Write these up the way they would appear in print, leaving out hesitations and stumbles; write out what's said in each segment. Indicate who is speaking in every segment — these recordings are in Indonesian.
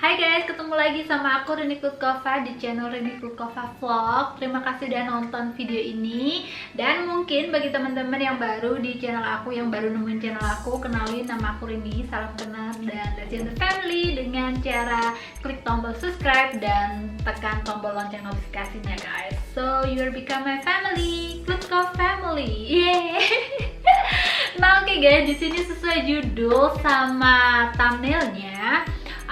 Speaker 1: Hai guys, ketemu lagi sama aku Rini Kutkova di channel Rini Kutkova Vlog. Terima kasih udah nonton video ini. Dan mungkin bagi teman-teman yang baru di channel aku, yang baru nemuin channel aku, kenalin, nama aku Rini, salam kenal dan let's join the family dengan cara klik tombol subscribe dan tekan tombol lonceng notifikasinya guys. So you will become my family, Kutkova family. Yeay. Nah oke guys, di sini sesuai judul sama thumbnailnya,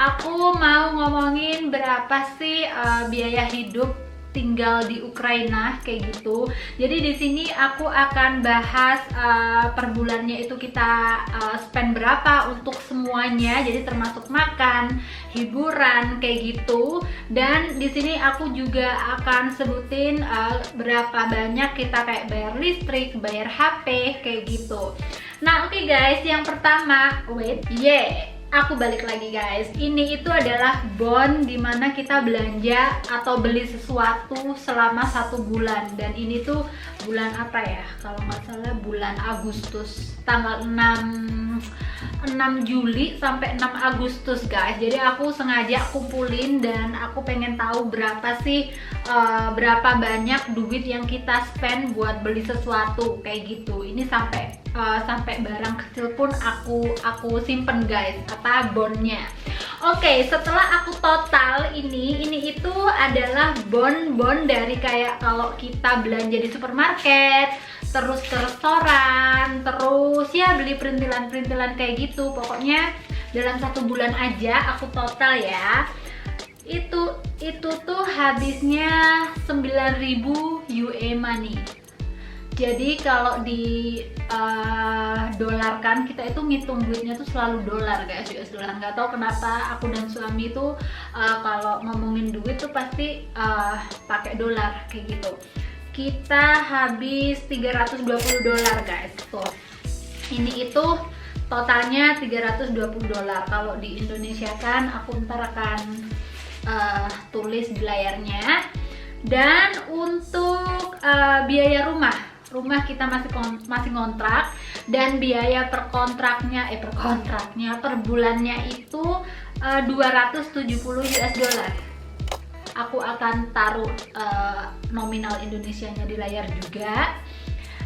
Speaker 1: aku mau ngomongin berapa sih biaya hidup tinggal di Ukraina kayak gitu. Jadi di sini aku akan bahas per bulannya itu kita spend berapa untuk semuanya. Jadi termasuk makan, hiburan kayak gitu. Dan di sini aku juga akan sebutin berapa banyak kita kayak bayar listrik, bayar HP kayak gitu. Nah, oke guys, yang pertama, aku balik lagi guys. Ini itu adalah bond dimana kita belanja atau beli sesuatu selama 1 bulan. Dan ini tuh bulan apa ya? Kalau nggak salah bulan Agustus, tanggal 6 Juli sampai 6 Agustus guys. Jadi aku sengaja kumpulin dan aku pengen tahu berapa sih berapa banyak duit yang kita spend buat beli sesuatu kayak gitu. Ini sampai barang kecil pun aku simpen guys, bondnya. Oke, setelah aku total ini itu adalah bond dari kayak kalau kita belanja di supermarket, terus ke restoran, terus ya beli perintilan kayak gitu. Pokoknya dalam 1 bulan aja aku total ya, itu tuh habisnya 9.000 UE money. Jadi kalau di dolarkan, kita itu ngitung duitnya tuh selalu dolar guys, US dollar. Nggak tahu kenapa aku dan suami itu kalau ngomongin duit tuh pasti pakai dolar kayak gitu. Kita habis 320 dolar guys. Tuh. Ini itu totalnya 320 dolar. Kalau di Indonesia kan aku ntar akan tulis di layarnya. Dan untuk biaya rumah kita masih kontrak, dan biaya per bulannya itu 270 US dollar. Aku akan taruh nominal Indonesianya di layar juga.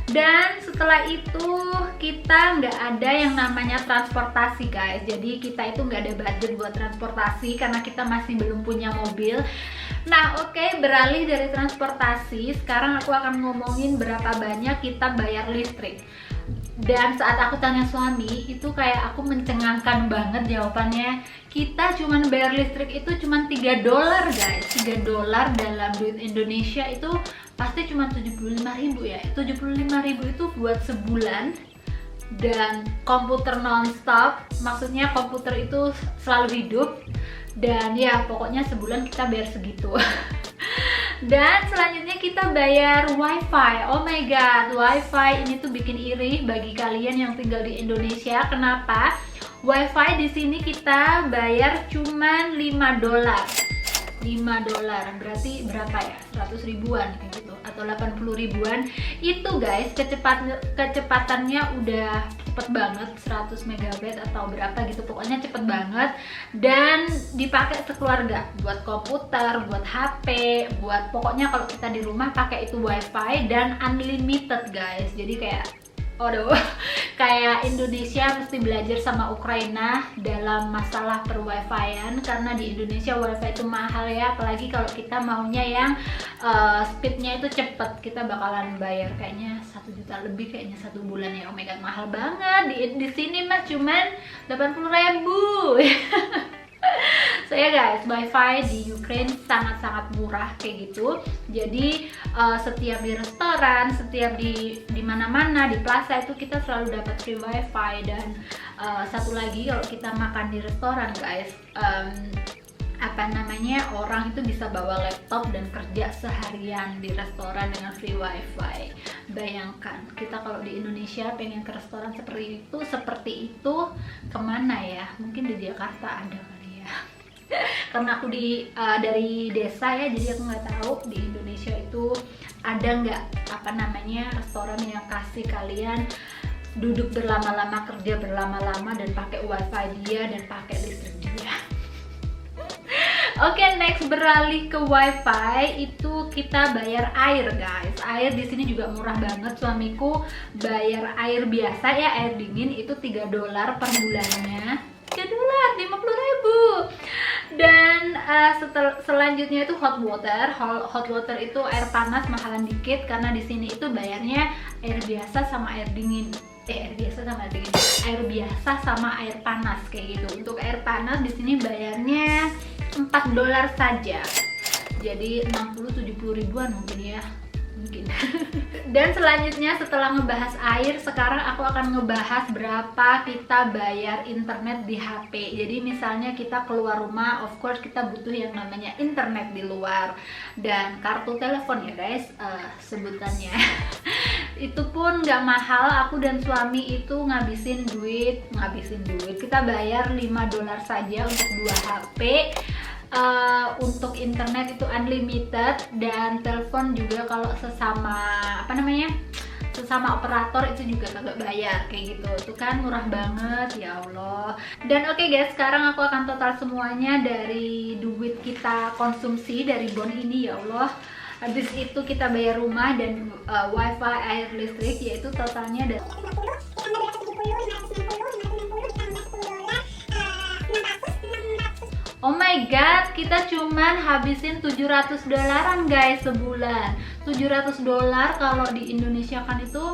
Speaker 1: Dan setelah itu kita nggak ada yang namanya transportasi guys. Jadi kita itu nggak ada budget buat transportasi karena kita masih belum punya mobil. Nah oke, beralih dari transportasi, sekarang aku akan ngomongin berapa banyak kita bayar listrik. Dan saat aku tanya suami, itu kayak aku mencengangkan banget jawabannya. Kita cuman bayar listrik itu cuman 3 dolar guys. 3 dolar dalam duit Indonesia itu pasti cuma 75.000 ya. 75.000 itu buat sebulan. Dan komputer nonstop, maksudnya komputer itu selalu hidup. Dan ya pokoknya sebulan kita bayar segitu. Dan selanjutnya kita bayar wifi. Oh my god, wifi ini tuh bikin iri bagi kalian yang tinggal di Indonesia. Kenapa? Wifi di sini kita bayar cuman 5 dolar. 5 dolar berarti berapa ya? 100 ribuan kayak gitu, atau 80 ribuan. Itu guys, kecepatannya udah cepet banget, 100 megabyte atau berapa gitu, pokoknya cepet banget. Dan dipakai sekeluarga buat komputer, buat HP, buat pokoknya kalau kita di rumah pakai itu wifi. Dan unlimited guys. Jadi kayak kayak Indonesia mesti belajar sama Ukraina dalam masalah per wifi-an, karena di Indonesia wifi itu mahal ya, apalagi kalau kita maunya yang speednya itu cepet, kita bakalan bayar kayaknya 1 juta lebih kayaknya 1 bulan ya. Oh my god, mahal banget. Di sini mah cuman 80.000. So ya guys, wifi di Ukraine sangat-sangat murah kayak gitu. Jadi setiap di restoran, setiap di mana-mana di plaza itu kita selalu dapat free wifi. Dan satu lagi, kalau kita makan di restoran guys, orang itu bisa bawa laptop dan kerja seharian di restoran dengan free wifi. Bayangkan kita kalau di Indonesia pengen ke restoran seperti itu kemana ya? Mungkin di Jakarta ada kali ya. Karena aku dari desa ya, jadi aku nggak tahu di Indonesia itu ada nggak restoran yang kasih kalian duduk berlama-lama, kerja berlama-lama dan pakai wifi dia dan pakai listrik dia. Oke, next beralih ke wifi itu kita bayar air guys. Air di sini juga murah banget. Suamiku bayar air biasa ya, air dingin itu $3 per bulannya. $3, 50.000. Dan selanjutnya itu hot water. Hot water itu air panas, mahalan dikit karena di sini itu bayarnya air biasa sama air dingin. Air biasa sama air dingin. Air biasa sama air panas kayak gitu. Untuk air panas di sini bayarnya $4 saja. Jadi 60-70 ribuan mungkin ya. Mungkin. Dan selanjutnya setelah ngebahas air, sekarang aku akan ngebahas berapa kita bayar internet di HP. Jadi misalnya kita keluar rumah, of course kita butuh yang namanya internet di luar. Dan kartu telepon ya guys, sebutannya. Itu pun gak mahal, aku dan suami itu ngabisin duit. Kita bayar $5 saja untuk 2 HP. Untuk internet itu unlimited, dan telepon juga kalau sesama sesama operator itu juga kagak bayar kayak gitu. Itu kan murah banget ya Allah. Dan oke guys, sekarang aku akan total semuanya dari duit kita konsumsi dari bon ini ya Allah. Habis itu kita bayar rumah dan wifi, air, listrik, yaitu totalnya dari oh my god, kita cuman habisin $700 guys sebulan. $700 kalau di Indonesia kan itu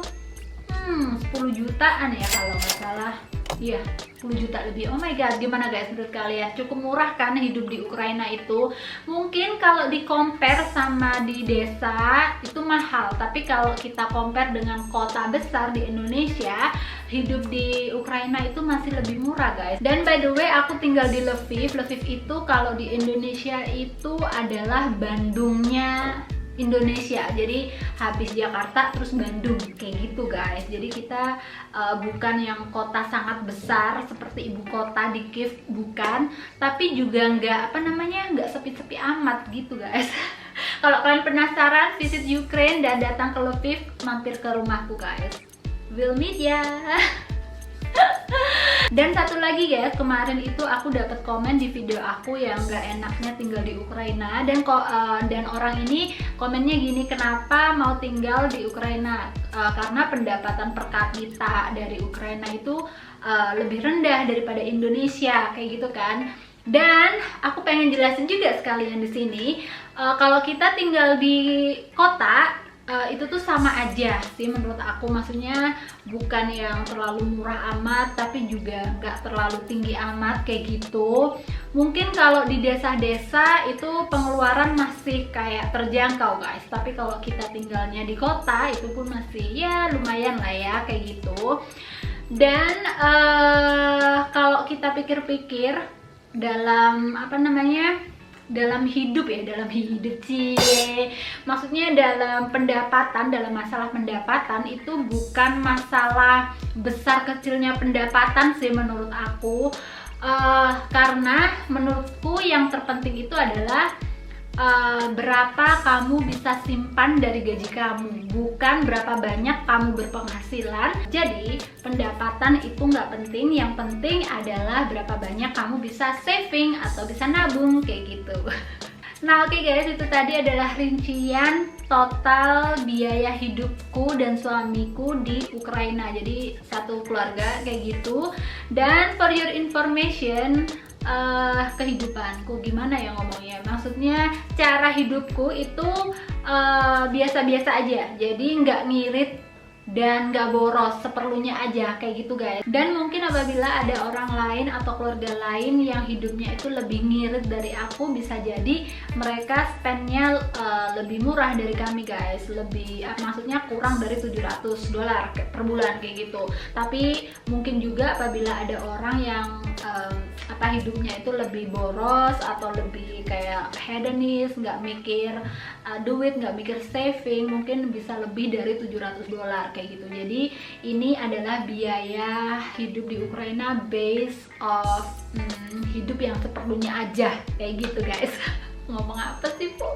Speaker 1: 10 jutaan ya kalau nggak salah. Iya, 10 juta lebih. Oh my god, gimana guys menurut kalian? Cukup murah kan hidup di Ukraina itu? Mungkin kalau di compare sama di desa itu mahal, tapi kalau kita compare dengan kota besar di Indonesia, hidup di Ukraina itu masih lebih murah guys. Dan by the way, aku tinggal di Lviv. Lviv itu kalau di Indonesia itu adalah Bandungnya Indonesia. Jadi habis Jakarta terus Bandung kayak gitu guys. Jadi kita bukan yang kota sangat besar seperti ibu kota di Kiev, bukan, tapi juga nggak nggak sepi-sepi amat gitu guys. Kalau kalian penasaran visit Ukraine dan datang ke Lviv, mampir ke rumahku guys. We'll meet ya. Dan satu lagi guys, kemarin itu aku dapat komen di video aku yang gak enaknya tinggal di Ukraina, dan orang ini komennya gini, kenapa mau tinggal di Ukraina? Karena pendapatan per kapita dari Ukraina itu lebih rendah daripada Indonesia kayak gitu kan. Dan aku pengen jelasin juga sekalian di sini, kalau kita tinggal di kota itu tuh sama aja sih menurut aku. Maksudnya bukan yang terlalu murah amat tapi juga nggak terlalu tinggi amat kayak gitu. Mungkin kalau di desa-desa itu pengeluaran masih kayak terjangkau guys, tapi kalau kita tinggalnya di kota itu pun masih ya lumayan lah ya kayak gitu. Dan kalau kita pikir-pikir dalam dalam hidup sih, maksudnya dalam pendapatan, dalam masalah pendapatan itu bukan masalah besar kecilnya pendapatan sih menurut aku. Karena menurutku yang terpenting itu adalah berapa kamu bisa simpan dari gaji kamu, bukan berapa banyak kamu berpenghasilan. Jadi pendapatan itu nggak penting, yang penting adalah berapa banyak kamu bisa saving atau bisa nabung kayak gitu. Nah oke guys, itu tadi adalah rincian total biaya hidupku dan suamiku di Ukraina. Jadi satu keluarga kayak gitu. Dan for your information, kehidupanku gimana ya ngomongnya, maksudnya cara hidupku itu biasa-biasa aja, jadi nggak ngirit dan nggak boros, seperlunya aja kayak gitu guys. Dan mungkin apabila ada orang lain atau keluarga lain yang hidupnya itu lebih ngirit dari aku, bisa jadi mereka spendnya lebih murah dari kami guys, lebih maksudnya kurang dari $700 per bulan kayak gitu. Tapi mungkin juga apabila ada orang yang hidupnya itu lebih boros atau lebih kayak hedonis, nggak mikir duit, nggak mikir saving, mungkin bisa lebih dari $700 kayak gitu. Jadi ini adalah biaya hidup di Ukraina based of hidup yang seperlunya aja kayak gitu guys. Ngomong apa sih Bu?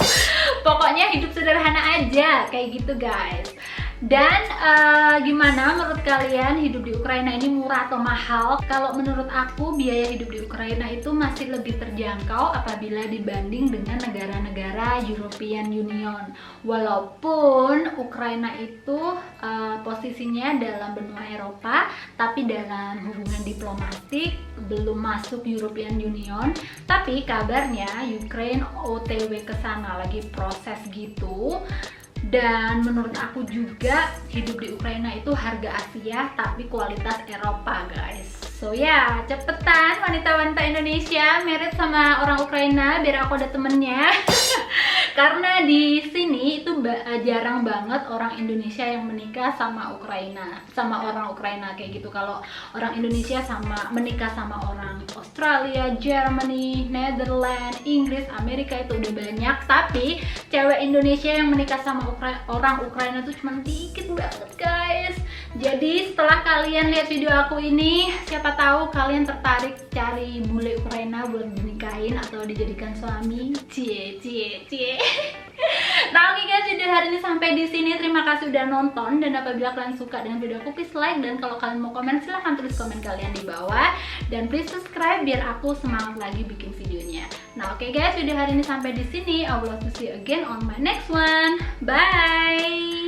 Speaker 1: Pokoknya hidup sederhana aja kayak gitu guys. Dan gimana menurut kalian, hidup di Ukraina ini murah atau mahal? Kalau menurut aku, biaya hidup di Ukraina itu masih lebih terjangkau apabila dibanding dengan negara-negara European Union. Walaupun Ukraina itu posisinya dalam benua Eropa, tapi dalam hubungan diplomatik belum masuk European Union. Tapi kabarnya Ukraine OTW ke sana, lagi proses gitu. Dan menurut aku juga hidup di Ukraina itu harga Asia tapi kualitas Eropa, guys. So ya, cepetan wanita-wanita Indonesia married sama orang Ukraina biar aku ada temennya. Karena di sini itu jarang banget orang Indonesia yang menikah sama Ukraina, sama orang Ukraina kayak gitu. Kalau orang Indonesia menikah sama orang Australia, Germany, Netherlands, Inggris, Amerika itu udah banyak. Tapi cewek Indonesia yang menikah sama orang Ukraina tuh cuma dikit banget, guys. Jadi setelah kalian lihat video aku ini, siapa tahu kalian tertarik cari bule Ukraina buat dinikahin atau dijadikan suami. Cie. Nah, oke guys, video hari ini sampai di sini. Terima kasih udah nonton, dan apabila kalian suka dengan video aku, please like, dan kalau kalian mau komen silahkan tulis komen kalian di bawah, dan please subscribe biar aku semangat lagi bikin videonya. Nah, oke guys, video hari ini sampai di sini. I will see you again on my next one. Bye.